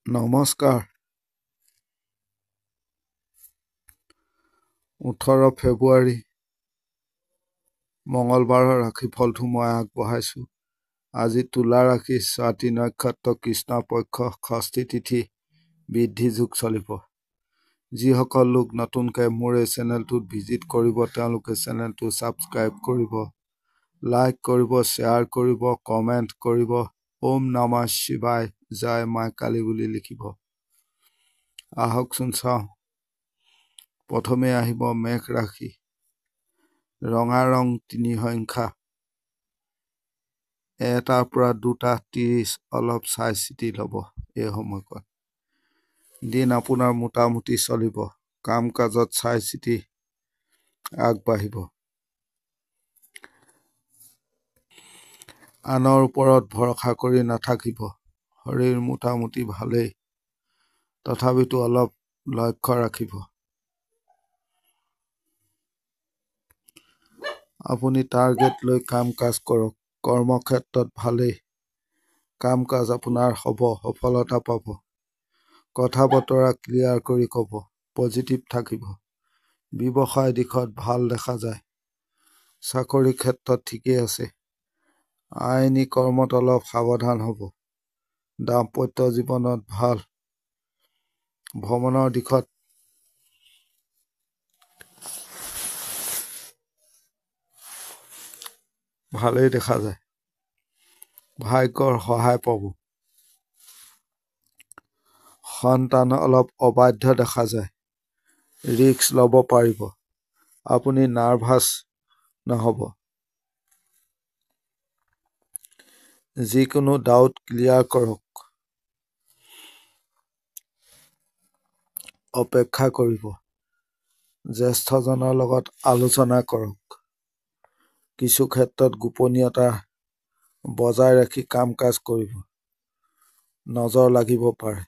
নমস্কাৰ। 18 ফেব্ৰুৱাৰী মঙলবাৰৰ ৰাশিফলটো মই আগবঢ়াইছোঁ। আজি তুলা ৰাশি, স্বাতি নক্ষত্ৰ, কৃষ্ণ পক্ষ, ষষ্ঠী তিথি, বৃদ্ধি যোগ চলিব। যিসকল লোক নতুনকৈ মোৰ এই চেনেলটোত ভিজিট কৰিব তেওঁলোকে চেনেলটো ছাবস্ক্ৰাইব কৰিব, লাইক কৰিব, শ্বেয়াৰ কৰিব, কমেণ্ট কৰিব। ওম নমঃ শিৱায়, জয় মা কালী বুলি লিখিব। আহকচোন চাওঁ। প্ৰথমে আহিব মেঘ ৰাশি। ৰঙা ৰং 3 সংখ্যা, 1টাৰ পৰা 2:30। অলপ চাই চিতি ল'ব এই সময়কণ। দিন আপোনাৰ মোটামুটি চলিব। কাম কাজত চাই চিতি আগবাঢ়িব। আনৰ ওপৰত ভৰসা কৰি নাথাকিব। শৰীৰ মোটামুটি ভালেই, তথাপিতো অলপ লক্ষ্য ৰাখিব। আপুনি টাৰ্গেট লৈ কাম কাজ কৰক। কৰ্মক্ষেত্ৰত ভালেই, কাম কাজ আপোনাৰ হ'ব, সফলতা পাব। কথা বতৰা ক্লিয়াৰ কৰি ক'ব, পজিটিভ থাকিব। ব্যৱসায় দিশত ভাল দেখা যায়। চাকৰি ক্ষেত্ৰত ঠিকেই আছে। আইনী কৰ্মত অলপ সাৱধান হ'ব। দাম্পত্য জীৱনত ভাল। ভ্ৰমণৰ দিশত ভালেই দেখা যায়। ভাগ্যৰ সহায় পাব। সন্তান অলপ অবাধ্য দেখা যায়। ৰিস্ক ল'ব পাৰিব। আপুনি নাৰ্ভাছ নহ'ব। যিকোনো ডাউট ক্লিয়াৰ কৰক। অপেক্ষা কৰিব। জ্যেষ্ঠজনৰ লগত আলোচনা কৰক। কিছু ক্ষেত্ৰত গোপনীয়তা বজাই ৰাখি কাম কাজ কৰিব। নজৰ লাগিব পাৰে।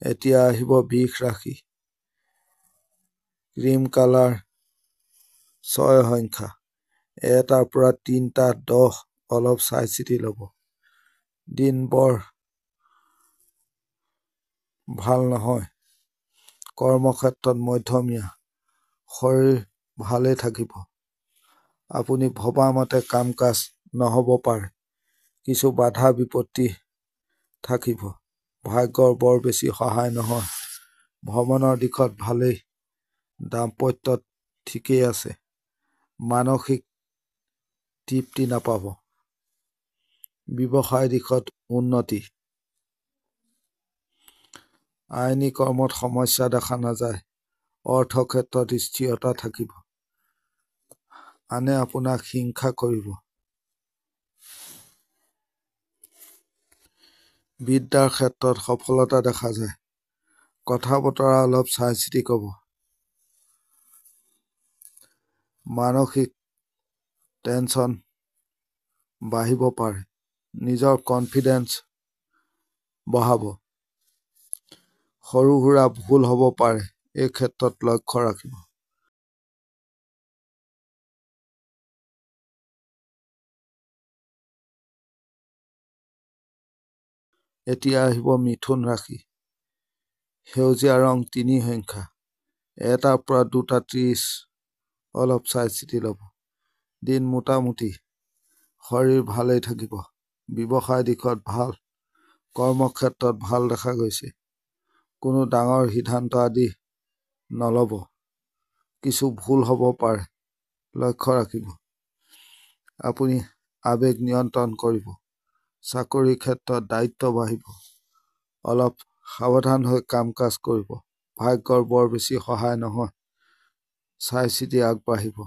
এতিয়া আহিব বৃষ ৰাশি। ক্ৰীম কালাৰ 6 সংখ্যা, 1টাৰ পৰা 3:10। অলপ চাই চিতি ল'ব। দিন বৰ ভাল নহয়। কৰ্মক্ষেত্ৰত মধ্যমীয়া। শৰীৰ ভালেই থাকিব। আপুনি ভবা মতে কাম কাজ নহ'ব পাৰে। কিছু বাধা বিপত্তি থাকিব। ভাগ্যৰ বৰ বেছি সহায় নহয়। ভ্ৰমণৰ দিশত ভালেই। দাম্পত্যত ঠিকেই আছে। মানসিক তৃপ্তি নাপাব। ব্যৱসায় দিশত উন্নতি। আইনী কৰ্মত সমস্যা দেখা নাযায়। অৰ্থক্ষেত্ৰত স্থিৰতা থাকিব। আনে আপোনাক হিংসা কৰিব। বিদ্যাৰ ক্ষেত্ৰত সফলতা দেখা যায়। কথা বতৰা অলপ চাই চিতি ক'ব। মানসিক টেনচন বাঢ়িব পাৰে। নিজৰ কনফিডেন্স বঢ়াব। সৰু সুৰা ভুল হ'ব পাৰে। এই ক্ষেত্ৰত লক্ষ্য ৰাখিব। এতিয়া আহিব মিথুন ৰাশি। সেউজীয়া ৰং 3 সংখ্যা, 1টাৰ পৰা 2:30। অলপ চাই চিতি ল'ব। দিন মোটামুটি। শৰীৰ ভালেই থাকিব। ব্যৱসায় দিশত ভাল। কৰ্মক্ষেত্ৰত ভাল দেখা গৈছে। কোনো ডাঙৰ সিদ্ধান্ত আদি নল'ব। কিছু ভুল হ'ব পাৰে। লক্ষ্য ৰাখিব। আপুনি আৱেগ নিয়ন্ত্ৰণ কৰিব। চাকৰি ক্ষেত্ৰত দায়িত্ব বাঢ়িব। অলপ সাৱধান হৈ কাম কাজ কৰিব। ভাগ্যৰ বৰ বেছি সহায় নহয়। চাই চিতি আগবাঢ়িব।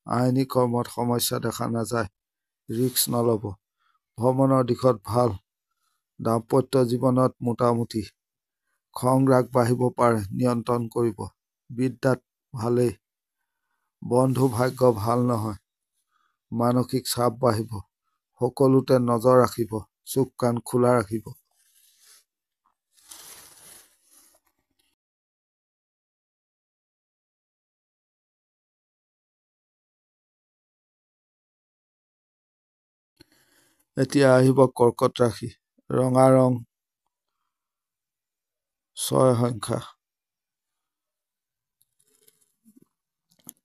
আইনী কৰ্মত সমস্যা দেখা নাযায়। ৰিস্ক নল'ব। ভ্ৰমণৰ দিশত ভাল। দাম্পত্য জীৱনত মোটামুটি। খং ৰাগ বাঢ়িব পাৰে, নিয়ন্ত্ৰণ কৰিব। বিদ্যাত ভালেই। বন্ধু ভাগ্য ভাল নহয়। মানসিক চাপ বাঢ়িব। সকলোতে নজৰ ৰাখিব। চুক কাণ খোলা ৰাখিব। এতিয়া আহিব কৰ্কট ৰাশি। ৰঙা ৰং 6 সংখ্যা।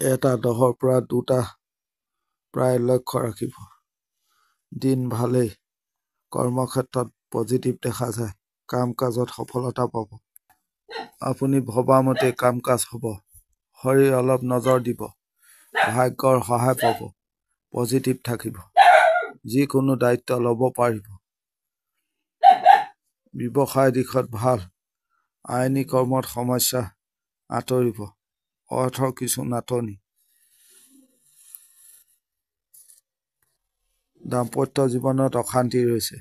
এটা 10ৰ পৰা 2টা প্ৰায় লক্ষ্য ৰাখিব। দিন ভালেই। কৰ্মক্ষেত্ৰত পজিটিভ দেখা যায়। কাম কাজত সফলতা পাব। আপুনি ভবামতে কাম কাজ হ'ব। শৰীৰ অলপ নজৰ দিব। ভাগ্যৰ সহায় পাব। পজিটিভ থাকিব। যিকোনো দায়িত্ব ল'ব পাৰিব। ব্যৱসায় দিশত ভাল। আইনী কৰ্মত সমস্যা আঁতৰিব। অৰ্থৰ কিছু নাটনি। দাম্পত্য জীৱনত অশান্তি ৰৈছে।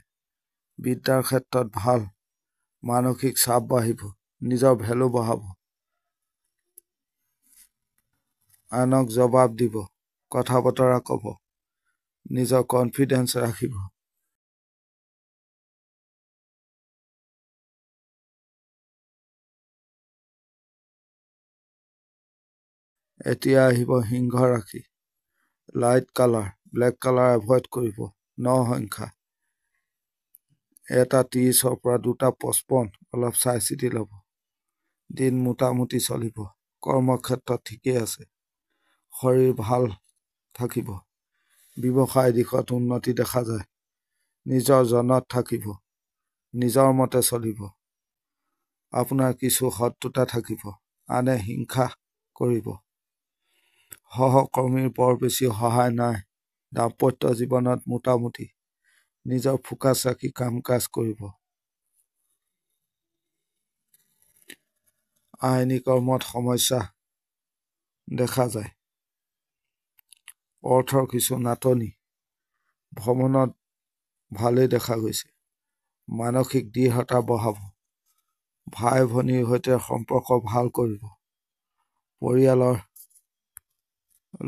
বিদ্যাৰ ক্ষেত্ৰত ভাল। মানসিক চাপ বাঢ়িব। নিজৰ ভেলু বঢ়াব। আনক জবাব দিব। কথা বতৰা ক'ব। নিজৰ কনফিডেন্স ৰাখিব। এতিয়া আহিব সিংহ ৰাশি। Light colour, black colour avoid কৰিব। 9 সংখ্যা। এটা 30ৰ পৰা 2টা 55, অলপ চাই চিতি ল'ব। দিন মোটামুটি চলিব। কৰ্মক্ষেত্ৰত ঠিকেই আছে। শৰীৰ ভাল থাকিব। ব্যৱসায় দিশত উন্নতি দেখা যায়। নিজৰ জনত থাকিব। নিজৰ মতে চলিব। আপোনাৰ কিছু শত্ৰুতা থাকিব। আনে হিংসা কৰিব। সহকৰ্মীৰ বৰ বেছি সহায় নাই। দাম্পত্য জীৱনত মোটামুটি। নিজৰ ফোকাছ ৰাখি কাম কাজ কৰিব। আইনী কৰ্মত সমস্যা দেখা যায়। অৰ্থৰ কিছু নাটনি। ভ্ৰমণত ভালেই দেখা গৈছে। মানসিক দৃঢ়তা বঢ়াব। ভাই ভনীৰ সৈতে সম্পৰ্ক ভাল কৰিব। পৰিয়ালৰ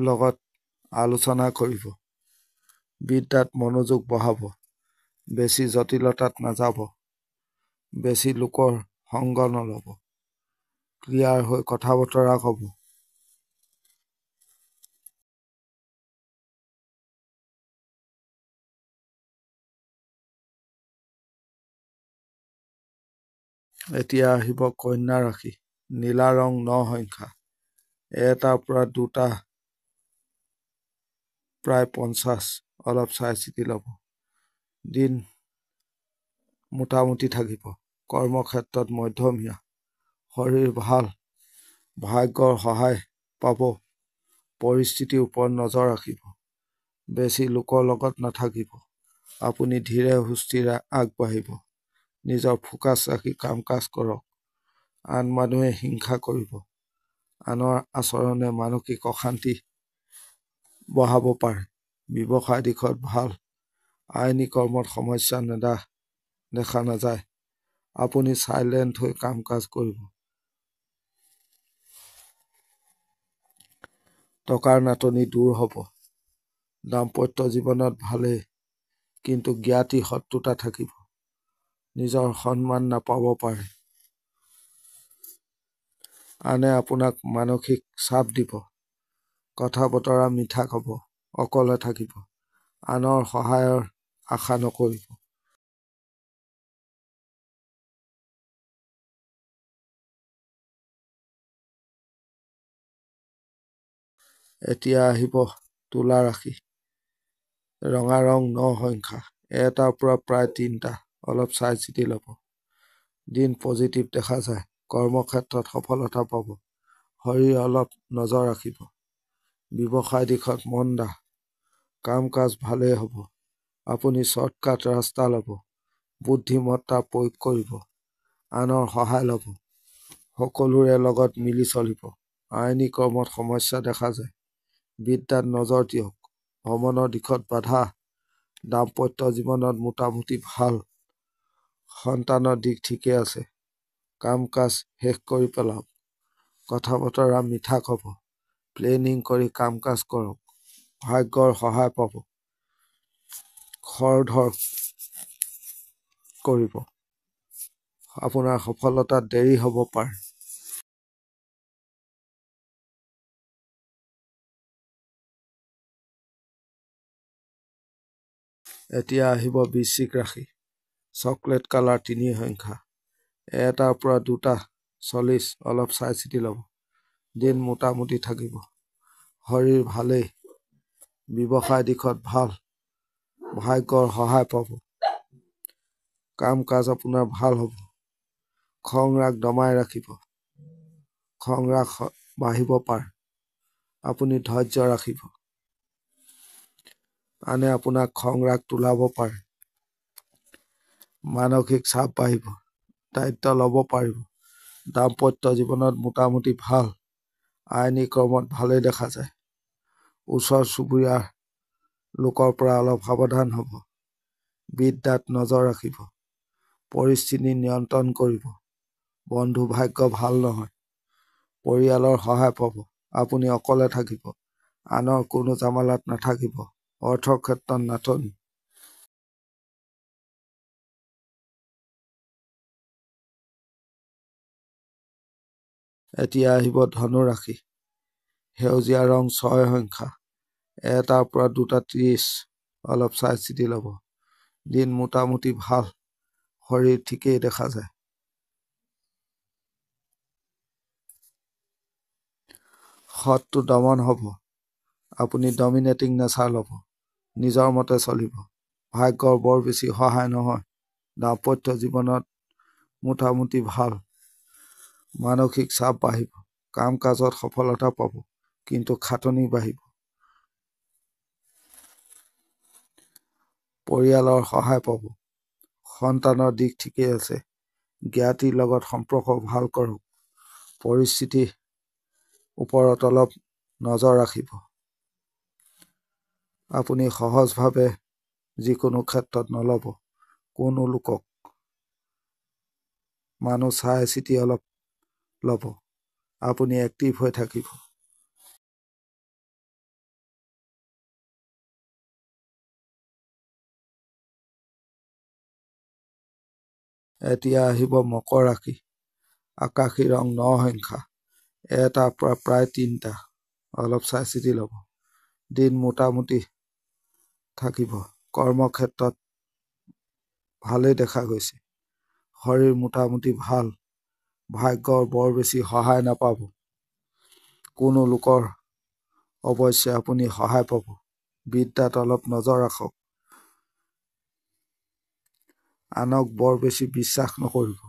লগত আলোচনা কৰিব। বিদ্যাত মনোযোগ বঢ়াব। বেছি জটিলতাত নাযাব। বেছি লোকৰ সংগ নল'ব। ক্লিয়াৰ হৈ কথা বতৰা ক'ব। এতিয়া আহিব কন্যা ৰাশি। নীলা ৰং 9 সংখ্যা। এটাৰ পৰা 2টা প্ৰায় 50, অলপ চাই চিতি ল'ব। দিন মোটামুটি থাকিব। কৰ্মক্ষেত্ৰত মধ্যমীয়া। শৰীৰ ভাল। ভাগ্যৰ সহায় পাব। পৰিস্থিতিৰ ওপৰত নজৰ ৰাখিব। বেছি লোকৰ লগত নাথাকিব। আপুনি ধীৰে সুস্থিৰে আগবাঢ়িব। নিজৰ ফোকাছ ৰাখি কাম কাজ কৰক। আন মানুহে হিংসা কৰিব। আনৰ আচৰণে মানসিক অশান্তি বঢ়াব পাৰে। ব্যৱসায় দিশত ভাল। আইনী কৰ্মত সমস্যা দেখা নাযায়। আপুনি চাইলেণ্ট হৈ কাম কাজ কৰিব। টকাৰ নাটনি দূৰ হ'ব। দাম্পত্য জীৱনত ভালেই, কিন্তু জ্ঞাতি শত্ৰুতা থাকিব। নিজৰ সন্মান নাপাব পাৰে। আনে আপোনাক মানসিক চাপ দিব। কথা বতৰা মিঠা ক'ব। অকলে থাকিব। আনৰ সহায়ৰ আশা নকৰিব। এতিয়া আহিব তুলা ৰাশি। ৰঙা ৰং 9 সংখ্যা। এটাৰ পৰা প্ৰায় 3টা, অলপ চাই চিতি ল'ব। দিন পজিটিভ দেখা যায়। কৰ্মক্ষেত্ৰত সফলতা পাব। শৰীৰ অলপ নজৰ ৰাখিব। ব্যৱসায় দিশত মন্দা। কাম কাজ ভালেই হ'ব। আপুনি শ্বৰ্টকাট ৰাস্তা ল'ব। বুদ্ধিমত্তা প্ৰয়োগ কৰিব। আনৰ সহায় ল'ব। সকলোৰে লগত মিলি চলিব। আইনী কৰ্মত সমস্যা দেখা যায়। বিদ্যাত নজৰ দিয়ক। ভ্ৰমণৰ দিশত বাধা। দাম্পত্য জীৱনত মোটামুটি ভাল। সন্তানৰ দিশ ঠিকে আছে। কাম কাজ শেষ কৰি পেলাওক। কথা বতৰা মিঠা ক'ব। প্লেনিং কৰি কাম কাজ কৰক। ভাগ্যৰ সহায় পাব। খৰধৰ কৰিব। আপোনাৰ সফলতাত দেৰি হ'ব পাৰে। এতিয়া আহিব বৃশ্চিক ৰাশি। চকলেট কালাৰ 3 সংখ্যা। 1টাৰ পৰা 2টা 40। অলপ চাই চিতি ল'ব। দিন মোটামুটি থাকিব। শৰীৰ ভালেই। ব্যৱসায় দিশত ভাল। ভাগ্যৰ সহায় পাব। কাম কাজ আপোনাৰ ভাল হ'ব। খং ৰাগ দমাই ৰাখিব। খং ৰাগ বাঢ়িব পাৰে। আপুনি ধৈৰ্য ৰাখিব। আনে আপোনাক খং ৰাগ তোলাব পাৰে। মানসিক চাপ বাঢ়িব। দায়িত্ব ল'ব পাৰিব। দাম্পত্য জীৱনত মোটামুটি ভাল। আইনী কৰ্মত ভালেই দেখা যায়। ওচৰ চুবুৰীয়াৰ লোকৰ পৰা অলপ সাৱধান হ'ব। বিদ্যাত নজৰ ৰাখিব। পৰিস্থিতি নিয়ন্ত্ৰণ কৰিব। বন্ধু ভাগ্য ভাল নহয়। পৰিয়ালৰ সহায় পাব। আপুনি অকলে থাকিব। আনৰ কোনো জামালাত নাথাকিব। অৰ্থৰ ক্ষেত্ৰত নাটনি। এতিয়া আহিব ধনু ৰাশি। সেউজীয়া ৰং 6 সংখ্যা। 1টাৰ পৰা 2টা 30। অলপ চাই চিতি ল'ব। দিন মোটামুটি ভাল। শৰীৰ ঠিকেই দেখা যায়। শত্ৰু দমন হ'ব। আপুনি ডমিনেটিং নেচাৰ ল'ব। নিজৰ মতে চলিব। ভাগ্যৰ বৰ বেছি সহায় নহয়। দাম্পত্য জীৱনত মোটামুটি ভাল। মানসিক চাপ বাঢ়িব। কাম কাজত সফলতা পাব। কিন্তু খাটনি বাঢ়িব। পৰিয়ালৰ সহায় পাব। সন্তানৰ দিশ ঠিকেই আছে। জ্ঞাতিৰ লগত সম্পৰ্ক ভাল কৰক। পৰিস্থিতিৰ ওপৰত অলপ নজৰ ৰাখিব। আপুনি সহজভাৱে যিকোনো ক্ষেত্ৰত নল'ব। কোনো লোকক মানুহ চাই চিতি অলপ ল'ব। আপুনি এক্টিভ হৈ থাকিব। এতিয়া আহিব মকৰ ৰাশি। আকাশী ৰং 9 সংখ্যা। 1টাৰ পৰা প্ৰায় 3টা। অলপ চাই চিতি ল'ব। দিন মোটামুটি থাকিব। কৰ্মক্ষেত্ৰত ভালেই দেখা গৈছে। শৰীৰ মোটামুটি ভাল। ভাগ্যৰ বৰ বেছি সহায় নাপাব। কোনো লোকৰ অৱশ্যে আপুনি সহায় পাব। বিদ্যাত অলপ নজৰ ৰাখক। আনক বৰ বেছি বিশ্বাস নকৰিব।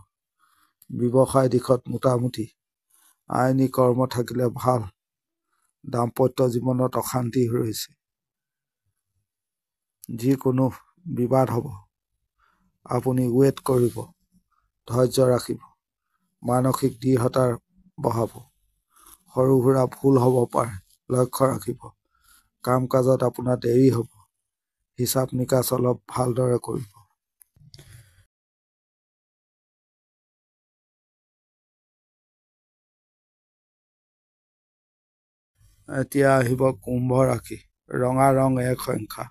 ব্যৱসায় দিশত মোটামুটি। আইনী কৰ্ম থাকিলে ভাল। দাম্পত্য জীৱনত অশান্তি ৰৈছে। যিকোনো বিবাদ হ'ব। আপুনি ৱেইট কৰিব। ধৈৰ্য ৰাখিব। মানসিক দৃঢ়তা বঢ়াব। সৰু সুৰা ভুল হ'ব পাৰে। লক্ষ্য ৰাখিব। কাম কাজত আপোনাৰ দেৰি হ'ব। হিচাপ নিকাচ অলপ ভালদৰে কৰিব। এতিয়া আহিব কুম্ভ ৰাশি। ৰঙা ৰং 1 সংখ্যা।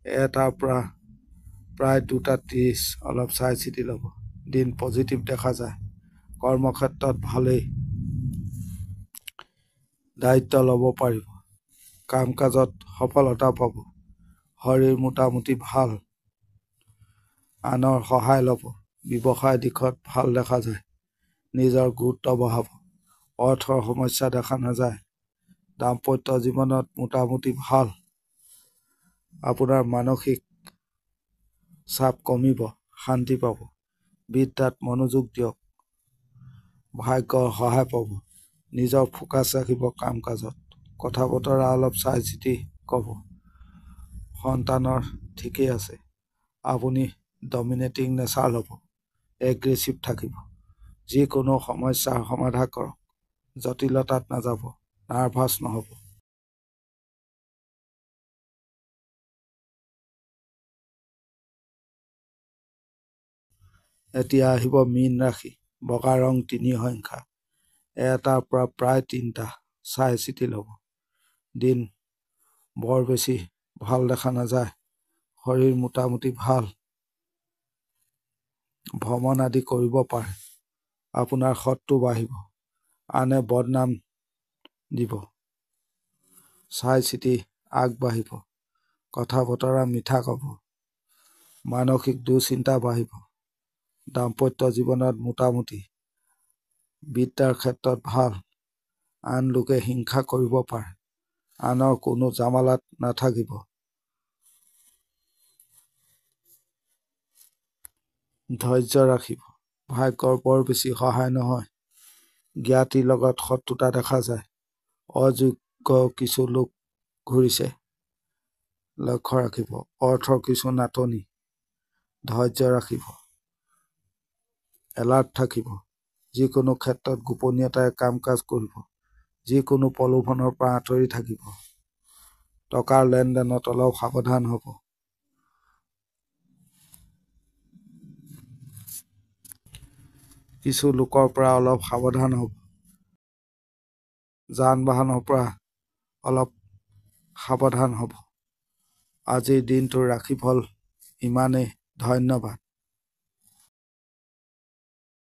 1টাৰ পৰা প্ৰায় 2টা 30। অলপ চাই চিতি ল'ব। দিন পজিটিভ দেখা যায়। কৰ্মক্ষেত্ৰত ভালেই। দায়িত্ব ল'ব পাৰিব। কাম কাজত সফলতা পাব। শৰীৰ মোটামুটি ভাল। আনৰ সহায় ল'ব। ব্যৱসায় দিশত ভাল দেখা যায়। নিজৰ গুৰুত্ব বঢ়াব। অৰ্থৰ সমস্যা দেখা নাযায়। দাম্পত্য জীৱনত মোটামুটি ভাল। আপোনাৰ মানসিক চাপ কমিব। শান্তি পাব। বিদ্যাত মনোযোগ দিয়ক। ভাগ্যৰ সহায় পাব। নিজৰ ফোকাছ ৰাখিব কাম কাজত। কথা বতৰা অলপ চাই চিতি ক'ব। সন্তানৰ ঠিকেই আছে। আপুনি ডমিনেটিং নেচাৰ ল'ব। এগ্ৰেছিভ থাকিব। যিকোনো সমস্যাৰ সমাধান কৰক। জটিলতাত নাযাব। নাৰ্ভাছ নহ'ব। এতিয়া আহিব মীন ৰাশি। বগা ৰং 3 সংখ্যা। 1টাৰ পৰা প্ৰায় 3টা। চাই চিতি ল'ব। দিন বৰ বেছি ভাল দেখা নাযায়। শৰীৰ মোটামুটি ভাল। ভ্ৰমণ আদি কৰিব পাৰে। আপোনাৰ শত্ৰু বাঢ়িব। আনে বদনাম দিব। চাই চিতি আগবাঢ়িব। কথা বতৰা মিঠা ক'ব। মানসিক দুশ্চিন্তা বাঢ়িব। দাম্পত্য জীৱনত মোটামুটি। বিদ্যাৰ ক্ষেত্ৰত ভাল। আন লোকে হিংসা কৰিব পাৰে। আনৰ কোনো জামালাত নাথাকিব। ধৈৰ্য ৰাখিব। ভাগ্যৰ বৰ বেছি সহায় নহয়। জ্ঞাতিৰ লগত শত্ৰুতা দেখা যায়। অযোগ্য কিছু লোক ঘূৰিছে। লক্ষ্য ৰাখিব। অৰ্থৰ কিছু নাটনি। ধৈৰ্য ৰাখিব। এলাৰ্ট থাকিব। যিকোনো ক্ষেত্ৰত গোপনীয়তাৰে কাম কাজ কৰিব। যিকোনো প্ৰলোভনৰ পৰা আঁতৰি থাকিব। টকাৰ লেনদেনত অলপ সাৱধান হ'ব। কিছু লোকৰ পৰা অলপ সাৱধান হ'ব। যান বাহনৰ পৰা অলপ সাৱধান হ'ব। আজিৰ দিনটোৰ ৰাশিফল ইমানেই। ধন্যবাদ।